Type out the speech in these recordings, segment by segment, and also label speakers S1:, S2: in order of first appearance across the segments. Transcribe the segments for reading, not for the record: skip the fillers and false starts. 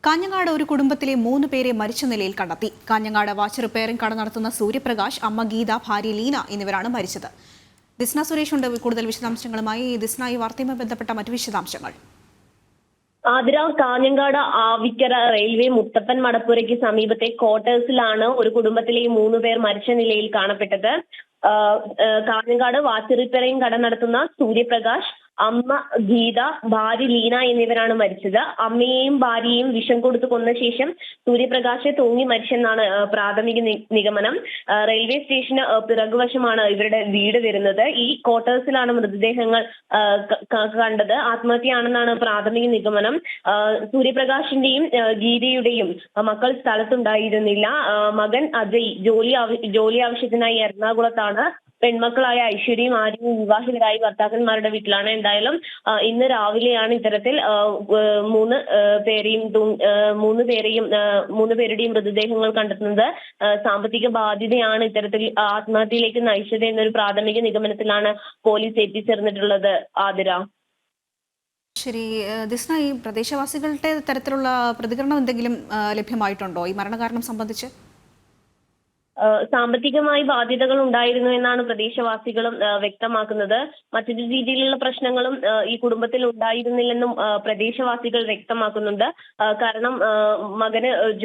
S1: കാഞ്ഞങ്ങാട് ഒരു കുടുംബത്തിലെ 3 പേരെ മരിച്ച നിലയിൽ കണ്ടെത്തി. കാഞ്ഞങ്ങാട് വാച്ച് റിപ്പയറിംഗ് കട നടത്തുന്ന സൂര്യപ്രകാശ്, അമ്മ ഗീത, ഭാര്യ ലീന എന്നിവരാണ് മരിച്ചത്. ദിസ്ന സുരേഷ് ഉണ്ട് കൂടുതൽ വിശദാംശങ്ങളുമായി. ദിസ്ന, ഈ വാർത്തയുമായി ബന്ധപ്പെട്ട മറ്റു വിശദാംശങ്ങൾ.
S2: കാഞ്ഞങ്ങാട് ആവിക്കര റെയിൽവേ മുത്തപ്പൻ മടപ്പുരയ്ക്ക് സമീപത്തെ ക്വാർട്ടേഴ്സിലാണ് ഒരു കുടുംബത്തിലെ 3 പേർ മരിച്ച നിലയിൽ കാണപ്പെട്ടത്. കാഞ്ഞങ്ങാട് വാച്ച് റിപ്പയറിംഗ് കട നടത്തുന്ന സൂര്യപ്രകാശ്, അമ്മ ഗീത, ഭാര്യ ലീന എന്നിവരാണ് മരിച്ചത്. അമ്മയെയും ഭാര്യയെയും വിഷം കൊടുത്തു കൊന്ന ശേഷം സൂര്യപ്രകാശ് തൂങ്ങി മരിച്ചെന്നാണ് പ്രാഥമിക നിഗമനം. റെയിൽവേ സ്റ്റേഷന് പിറകുവശമാണ് ഇവരുടെ വീട് വരുന്നത്. ഈ ക്വാർട്ടേഴ്സിലാണ് മൃതദേഹങ്ങൾ കണ്ടത്. ആത്മഹത്യയാണെന്നാണ് പ്രാഥമിക നിഗമനം. സൂര്യപ്രകാശിന്റെയും ഗീതയുടെയും മക്കൾ സ്ഥലത്തുണ്ടായിരുന്നില്ല. മകൻ അജയ് ജോലി ആവശ്യത്തിനായി എറണാകുളത്താണ്. പെൺമക്കളായ ഐശ്വര്യയും ആര്യയും വിവാഹിതരായി ഭർത്താക്കന്മാരുടെ വീട്ടിലാണ്. എന്തായാലും ഇന്ന് രാവിലെയാണ് ഇത്തരത്തിൽ 3 പേരുടെയും മൃതദേഹങ്ങൾ കണ്ടെത്തുന്നത്. സാമ്പത്തിക ബാധ്യതയാണ് ഇത്തരത്തിൽ ആത്മഹത്യയിലേക്ക് നയിച്ചത് എന്നൊരു പ്രാഥമിക നിഗമനത്തിലാണ് പോലീസ് എത്തിച്ചേർന്നിട്ടുള്ളത്. ആതിര.
S1: ശരി ദിസ്ന, ഈ പ്രദേശവാസികളുടെ തരത്തിലുള്ള പ്രതികരണം എന്തെങ്കിലും ലഭ്യമായിട്ടുണ്ടോ ഈ മരണകാരണം സംബന്ധിച്ച്?
S2: സാമ്പത്തികമായി ബാധ്യതകൾ ഉണ്ടായിരുന്നു എന്നാണ് പ്രദേശവാസികളും വ്യക്തമാക്കുന്നത്. മറ്റൊരു രീതിയിലുള്ള പ്രശ്നങ്ങളും ഈ കുടുംബത്തിൽ ഉണ്ടായിരുന്നില്ലെന്നും പ്രദേശവാസികൾ വ്യക്തമാക്കുന്നുണ്ട്. കാരണം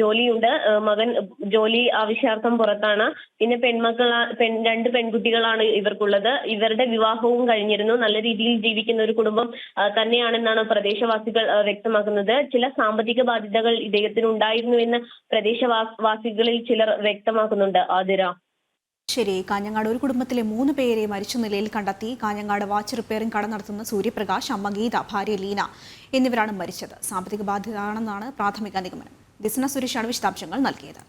S2: ജോലിയുണ്ട്, മകൻ ജോലി ആവശ്യാർത്ഥം പുറത്താണ്. പിന്നെ 2 പെൺകുട്ടികളാണ് ഇവർക്കുള്ളത്. ഇവരുടെ വിവാഹവും കഴിഞ്ഞിരുന്നു. നല്ല രീതിയിൽ ജീവിക്കുന്ന ഒരു കുടുംബം തന്നെയാണെന്നാണ് പ്രദേശവാസികൾ വ്യക്തമാക്കുന്നത്. ചില സാമ്പത്തിക ബാധ്യതകൾ ഇദ്ദേഹത്തിന് ഉണ്ടായിരുന്നുവെന്ന് പ്രദേശവാസികളിൽ ചിലർ വ്യക്തമാക്കുന്നുണ്ട്. ആതിര.
S1: ശരി, കാഞ്ഞങ്ങാട് ഒരു കുടുംബത്തിലെ 3 പേരെ മരിച്ച നിലയിൽ കണ്ടെത്തി. കാഞ്ഞങ്ങാട് വാച്ച് റിപ്പയറിംഗ് കട നടത്തുന്ന സൂര്യപ്രകാശ്, അമ്മ ഗീത, ഭാര്യ ലീന എന്നിവരാണ് മരിച്ചത്. സാമ്പത്തിക ബാധ്യതയാണെന്നാണ് പ്രാഥമിക നിഗമനം. ദിസ്ന സുരേഷാണ് വിശദാംശങ്ങൾ നൽകിയത്.